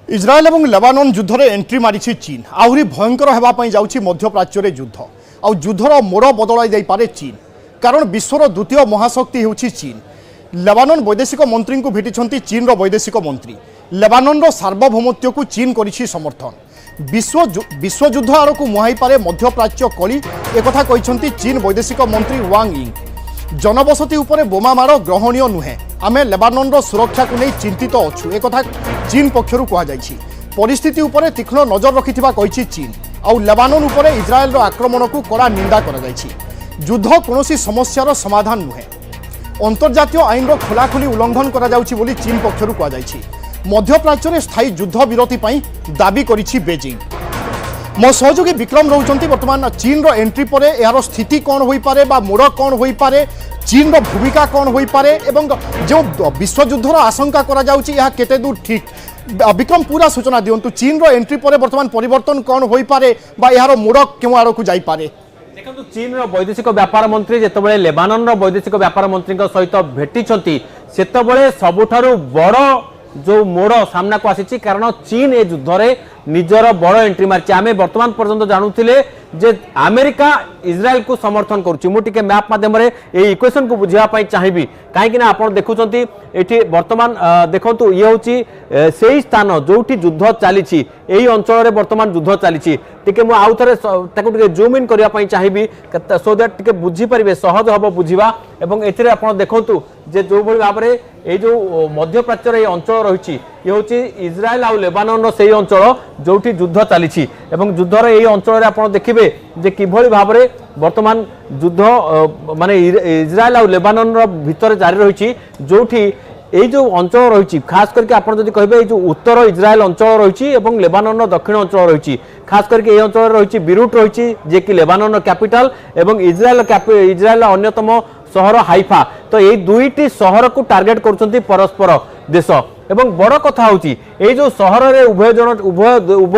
इज्राएल और लेबानन युद्ध में एंट्री मारी चीन आहरी भयंकर होगापी जाऊँगी मध्यप्राच्य युद्ध आ युद्धर मोड़ बदल पारे चीन कारण विश्वर द्वितीय महाशक्ति होउछि चीन। लेबानन वैदेशिक मंत्री को भेटी चीन वैदेशिक मंत्री लेबानन सार्वभौमत्व को चीन करिछि समर्थन। विश्वयुद्ध आड़क मुहाई पारे मध्यप्राच्य कली एकथा कहिसेंति चीन वैदेशिक मंत्री वांग यी। जनबसती उपरे बोमा माड़ ग्रहणीय नुहे, आमे लेबानन सुरक्षा को नहीं चिंतित अच्छु एकथा चीन पक्षरु कहा जायछि। परिस्थिति उपरे तीक्ष्ण नजर रखिथिबा कहिछि चीन आउ लेबानन उपरे इज्राएल आक्रमण को कड़ा निंदा करा जायछि। युद्ध कौनसी समस्यार समाधान नुहे, अंतर्जातीय आईन खोलाखोली उल्लंघन करा जाउछि बोली चीन पक्षरु कहा जायछि। मध्यप्राच्य में स्थायी युद्ध विरति पई दाबी करिछि बेजिंग। मो सहयोगी विक्रम रोचंती वर्तमान चीन रो एंट्री परे यार स्थिति कौन होई पारे बा मोड़ कौन होई पारे, चीन रो भूमिका कौन होई पारे एवं जो विश्वयुद्धर आशंका करा जाउछि यह केते दूर ठीक। विक्रम पूरा सूचना दियंतु चीन रो एंट्री परे वर्तमान परिवर्तन कौन होई पारे बा यार मोड़ केउ आड़ को जाई पारे। देखो चीन वैदेशिक व्यापार मंत्री जिते लेबानन वैदेशिक व्यापार मंत्री सहित भेटी से सबुठारु बड़ जो मोड़ सामना को आसी कारण चीन ए युद्ध में निजर बड़ एंट्री मारी। आम बर्तमान पर्यंत जानूले जे अमेरिका इज्राएल को समर्थन करुच्ची। मुझे मैप माध्यम इक्वेशन को बुझापी चाहिए कहीं आप देखुं ये बर्तमान देखु ये हूँ से स्थान जो युद्ध चली अंचल में बर्तमान युद्ध चली टे आउ थे जूम इन करने चाहिए सो दैट टे बुझीपारे सहज हम बुझा और ये देखु जे जो भाव में ये जो मध्यप्राच्यर अंचल रही ये हूँ इज्राएल आउ लेबानन से अंचल जो युद्ध चली युद्धर ये अंचल आप देखिए जे किभली भाव में वर्तमान युद्ध माने इज्राएल आउ लेबानन भितर जारी रही जो जो अंचल रही खास करके आप कहे जो उत्तर इज्राएल अंचल रही लेबानन दक्षिण अंचल रही खास करके ये अंचल रही बीरूट रही जे कि लेबानन कैपिटल एवं इज्राएल अन्यतम सहर हाइफा। तो ये दुईटी सहर को टार्गेट करुछंती परस्पर देश एवं बड़ कथा होची ये जो सहर रे उभय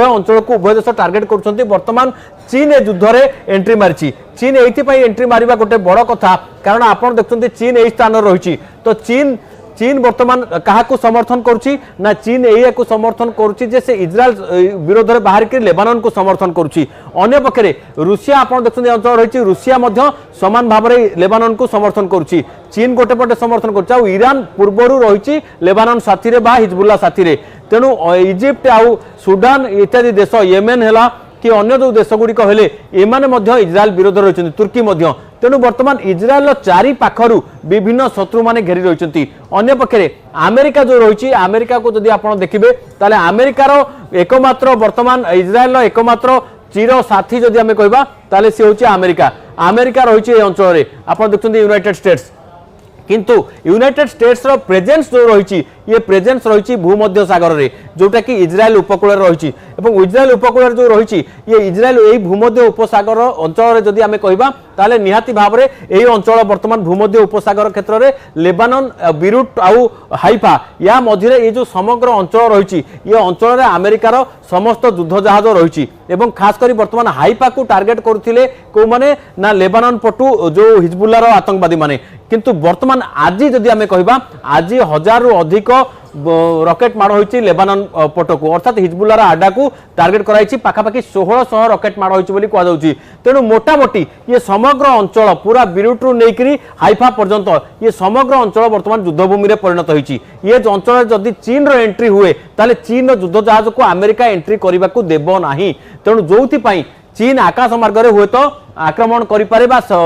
अंचल को उभय देश टार्गेट करुछंती। वर्तमान चीन युद्ध रे एंट्री मारिछि। चीन एइथिपाई एंट्री मारिबा गोटे बड़ कथा कारण आपण देखुछंती चीन एई स्थान रही तो चीन वर्तमान क्या समर्थन करुच्ची ना चीन या समर्थन करुच्ची जे से इज्राएल विरोध में बाहर कर लेबानन को समर्थन करुच्ची। अन्य पक्षे रूसिया आप देखते अंचल रही रूसिया समान भाव में लेबानन को समर्थन करुच्ची। चीन गोटे पटे समर्थन कर ईरान पूर्वर रही लेबानन साथी बा हिजबुल्ला साथी तेणु इजिप्ट आउ सुडान इत्यादि देश येमेन है कि अन्य जो देश गुड़िक हेले एमाने इज्राएल विरोध रही तुर्की तेणु वर्तमान इज्राएल चारि पाखरु विभिन्न शत्रु माने घेरी रही। अन्य पक्षे अमेरिका जो रही अमेरिका को जदि आप देखिए ताले अमेरिकार एकमात्र वर्तमान इज्राएल एकमात्र चिर साथी जदि आम कहबा ताले से होची अमेरिका रही अंचल में आप देखते यूनाइटेड स्टेट्स किंतु यूनाइटेड स्टेट्स रो प्रेजेंस जो रही ये प्रेजेंस रही भूमध्य सागर रे जोटा कि इज्राएल उपकूल रही इज्राएल उपकूल जो रही ये इज्राएल यही भूमध्य उपसागर अंचल जदि आम कहबा ताले निहाती भाव में यही अंचल वर्तमान भूमध्य उपसागर क्षेत्र में लेबानन बीरूट आउ हाइफा या मझे ये जो समग्र अंचल रही ये अंचल में अमेरिकार समस्त युद्ध जहाज रही खास कर वर्तमान हाइफा को टार्गेट करथिले को माने ना लेबानन पटु जो हिजबुल्लार आतंकवादी माने किंतु वर्तमान आज जदि आम कहबा आज 1000 रु अधिक रॉकेट माड़ होती लेबानन पट को अर्थात हिजबुल्लार आडा को टार्गेट कराई पाखापाखि 1600 रॉकेट माड़ होती कहुच्छी। तेणु मोटामोटी ये समग्र अंचल पूरा बीरूट्रु नहीं हाइफा पर्यंत ये समग्र अंचल वर्तमान युद्धभूमि में परिणत होती। ये अंचल जदि चीन रो एंट्री हुए ताले चीन युद्ध जहाज को अमेरिका एंट्री करने को देव नहीं। तेणु जो चीन आकाश मार्ग में हुए तो आक्रमण करें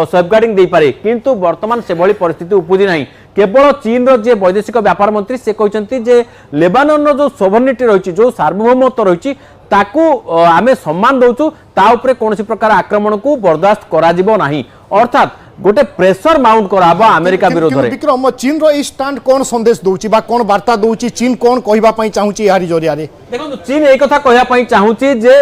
सेफगार्डिंग दे पारे किंतु वर्तमान से भली परिस्थिति उपजी नहीं। केवल चीन रो जे वैदेशिक व्यापार मंत्री से कहते जे लेबानन जो सोभर्निटी रही जो सार्वभौमत्व रही ताकू आमे सम्मान दउचु ता उपरे कोनोसी प्रकार आक्रमण को बर्दाश्त करा जिवो नाही अर्थात गोटे प्रेशर माउंट कराबा अमेरिका विरोध रे। विक्रम चीन रो स्टैंड कोन संदेश दउची बा कोन वार्ता दउची चीन कोन कहिबा पई चाहूची यारी जरिया रे। देखो चीन एक कथा कहया पई चाहूची जे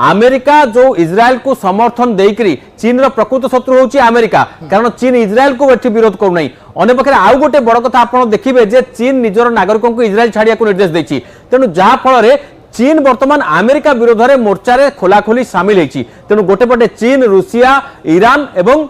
अमेरिका जो इज्राएल को समर्थन देकरी चीन रो प्रकृत शत्रु होची अमेरिका कारण चीन इज्राएल को एठी विरोध करू नाही। अन्य पक्षे आउ गोटे बड़ कथा आपण देखिबे जे चीन निजर नागरिकों को इज्राएल छाड़िया को निर्देश देची तेणु जहा फल रे चीन वर्तमान अमेरिका विरोध में मोर्चा रे खोलाखोली सामिल होती तेणु गोटे पटे चीन रूसिया ईरान एवं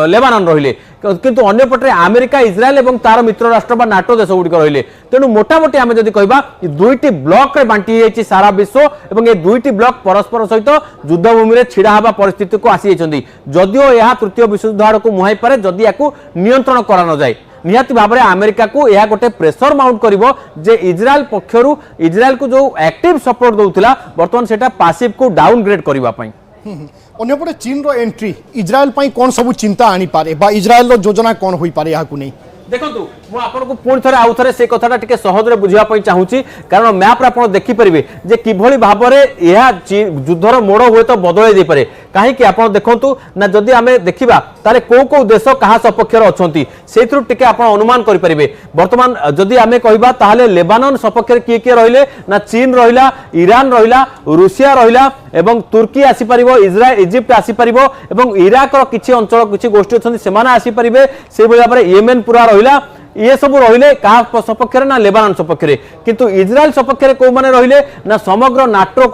लेबानन रहिले किंतु अन्य पटे अमेरिका इज्राएल एवं तार मित्र राष्ट्र बा नाटो देश गुड़िक रहिले तेणु मोटामोटी आम जदि कहबा दुईटी ब्लॉक रे बांटी जाइछि सारा विश्व एवं ए दुईटी ब्लॉक परस्पर सहित युद्ध भूमि रे छिड़ा हवा परिस्थिति को आसी जाइछन्ति जदिओ यह तृतीय विश्वयुद्ध आड़क मुहाई पारे जदि याकू नियंत्रण करा न जाए निहाती भाव में अमेरिका को यह गोटे प्रेसर माउंट करिवो जे इज्राएल पक्षरु इज्राएल को जो एक्टिव सपोर्ट दउतिला वर्तमान सेटा पासिव को डाउनग्रेड करबा पई अन्यपटे चीन रो एंट्री इज्राएल पई कोन सब चिंता आनी पारे बा इज्राएल रो योजना कोन होई पारे याकू नहीं देखंतु मु आपनको पुणी थरे आउ थरे से कथाटा टिके सहज रे बुझिया पई चाहूची कारण मैप रे आपण देखि परिबे जे किभली भाव रे यह युद्धर मोड़ हुए तो बदलै दे पारे काहे कि आपण देखंतु ना जदी आमे देखिबा ताले को देश कहा सपक्ष रे अछंती सेथरु टिके आपण अनुमान करि परिबे वर्तमान जदी आमे कहिबा ताले लेबानन सपक्ष रे किए रहिले ना चीन रहिला ईरान रहिला रूसिया रहिला एवं तुर्की आसी परिबो इज्राएल इजिप्ट आसी परिबो एवं इराक रो किछि अंचल किछि गोष्ठी अछंती सेमाने आसी परिबे से भली भाव रे येमेन पूरा रहिला ये सब रहिले कहा सपक्ष ना लेबानन सपक्ष किंतु इज्राएल सपक्ष को माने रहिले ना समग्र नाटो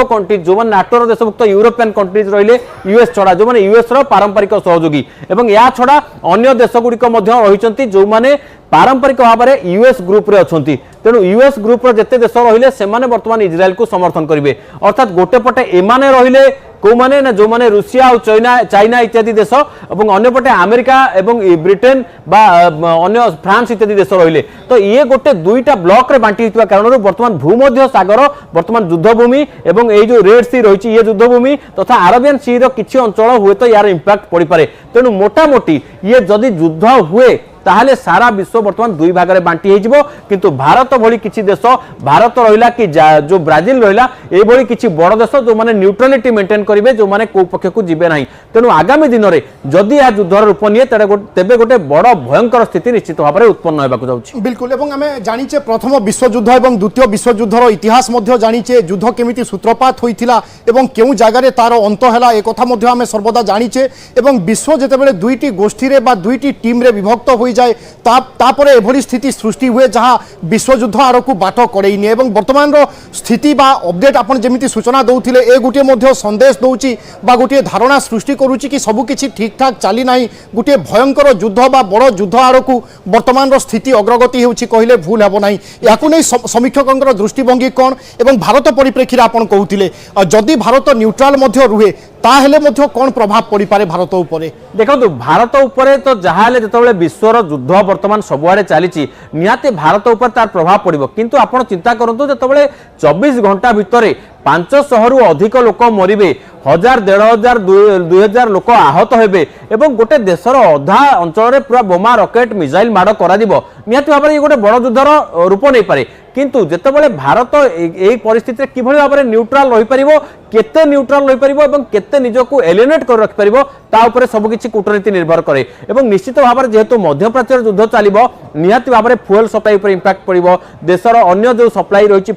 कंट्री जो माने नाटोर देशभुक्त यूरोपियन कंट्रीज रहिले यूएस छड़ा जो माने यूएस रो पारंपरिक सहयोगी एवं या छड़ा अन्य देश गुड़िक मध्य रहिचंती जो माने पारंपरिक भाव में यूएस ग्रुप रे अछंती तेणु यूएस ग्रुप रो जेते देश रहिले से माने वर्तमान इज्राएल को समर्थन करिवे अर्थात गोटे पटे एमाने रहिले को माने ना जो माने रूसिया और चाइना इत्यादि देश और अन्य पटे अमेरिका एवं ब्रिटेन बा अन्य फ्रांस इत्यादि देश रहिले तो ये गोटे दुईटा ब्लॉक रे बांटी हितवा कारण वर्तमान भूमध्य सागर वर्तमान युद्धभूमि एवं ये जो रेड सी रही ये युद्धभूमि तथा अरेबियन सी रो किछि अंचल हुए तो यार इंपैक्ट पड़ी पारे तेणु मोटामोटी ये जदि युद्ध हुए ताहले सारा विश्व वर्तमान दुई भाग में बांटी हो किंतु भारत भली किछि देश भारत रहिला कि जो ब्राजिल रहिला ए भली किछि बड़ देश जो माने न्यूट्रालिटी मेंटेन करिवे जो माने को पक्ष को जिबे नाही तेणु आगामी दिन में जदि यह युद्धर रूप निये तेबे गोटे बड़ भयंकर स्थिति निश्चित भाव में उत्पन्न होबाक जाउछि बिल्कुल एवं आमे जानिचे प्रथम विश्वयुद्ध एवं द्वितीय विश्वयुद्धर इतिहास मध्य जानिचे युद्ध केमिति सूत्रपात होइथिला एवं केउ जागारे तार अंत हैला ए कथा मध्य आमे सर्वदा जानिचे एवं विश्व जेतेबेले दुईटी गोष्ठी रे बा दुईटी टीम रे विभक्त होई जाए तापरे एभली स्थिति सृष्टि हुए जहाँ विश्वयुद्ध आड़क बाट कड़े नि एवं वर्तमान स्थिति बा अपडेट आपन जेमिति सूचना दौथिले ए गोटे मध्य संदेश दौची बा गोटे धारणा सृष्टि करूची कि सबु किछि ठीक ठाक चली नाही गोटे भयंकर युद्ध बा बड़ युद्ध आड़क वर्तमान स्थिति अग्रगति होउची कहिले भूल हेबो नाही याकु नै समीक्षकंकर दृष्टिभंगी कोन एवं भारत परिप्रेक्षी आपन कहउथिले जदि भारत न्यूट्रल मध्य रुहे ताहेले मध्य कोन प्रभाव पड़ी पारे भारत उपरे देखो भारत उपरे तो जहाले जतबेले विश्वर युद्ध वर्तमान सबुआडे चली निहाती भारत उपर तार प्रभाव पड़ो किंतु आपण चिंता करंतु जतबेले 24 घंटा भितर 500 रु अधिक लोक मरिबे 1000 1500 2000 लोक आहत हेबे एवं गोटे देशर अधा अंचल पूरा बोमा रॉकेट मिसाइल माड़ करा निहाती भाव में गोटे बड़ युद्धर रूप नहीं पारे किंतु जेतेबेले भारत एई परिस्थिति किभली भाव में न्यूट्रल रही परिबो केते न्यूट्रल रही परिबो एवं केते निजको एलिनेट कर रखि परिबो ता ऊपर सब किछि कूटनीति निर्भर करे एवं निश्चित भाव में जेहेतु मध्यप्राच्यर युद्ध चलिबो निहाती भाव में फ्यूएल सप्लाई पर इंपैक्ट पड़िबो देशर अन्य जो सप्लाई रही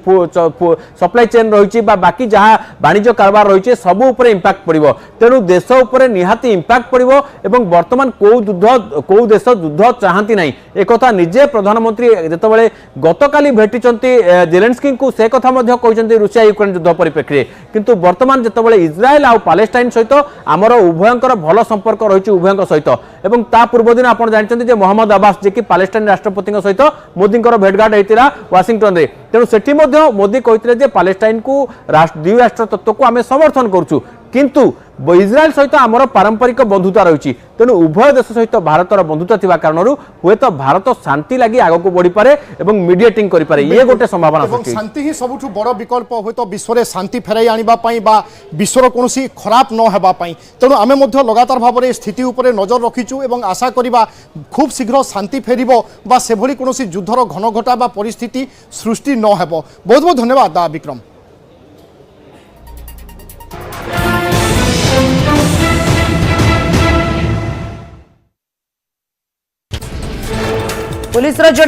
सप्लाई चेन रही बाकी जहाँ वाणिज्य कारबार रही सब ऊपर इंपैक्ट पड़िबो तेणु देश ऊपर निहाती इंपैक्ट पड़िबो एवं वर्तमान को देश युद्ध चाहती नहीं एक कथा निजे प्रधानमंत्री जेतेबेले गतकाली भेटी जेलेंस्की को से कथा कहते रूसिया यूक्रेन युद्ध परिप्रेक्षी किंतु वर्तमान जितेबाला इज्राएल आ पालेस्टाइन सहित आमर उभयंकर भल संपर्क रही उभयों सहित एवं ता पूर्व दिन आप जानते मोहम्मद अब्बास जी की पालेस्टाइन राष्ट्रपति सहित मोदी भेटघाट होता वाशिंगटन में तेणु सेठी मोदी कहते पालेस्टाइन को द्वि राष्ट्र तत्व को आम समर्थन करुचु किंतु इज्राएल सहित आमर पारंपरिक बंधुता रही तेणु उभय देश सहित भारतर बंधुता थिबा कारणरू हुए तो भारत शांति लगी आग को बढ़ी पारे एवं मीडिएटिंग करि पारे ये गोटे संभावना सृष्टि शांति ही सबुठु बड़ विकल्प हुए तो विश्व में शांति फेराई आनिबा पई बा विश्वर कोनोसी खराब न हेबा पई तेणु आमे मध्य लगातार भाव में स्थिति उपरे नजर रखिचु एवं आशा करिबा खूब शीघ्र शांति फेरिबो बा सेभली कोनोसी युद्धर घनघटा बा परिस्थिति सृष्टि न हेबो बहुत बहुत धन्यवाद विक्रम। पुलिस रो जने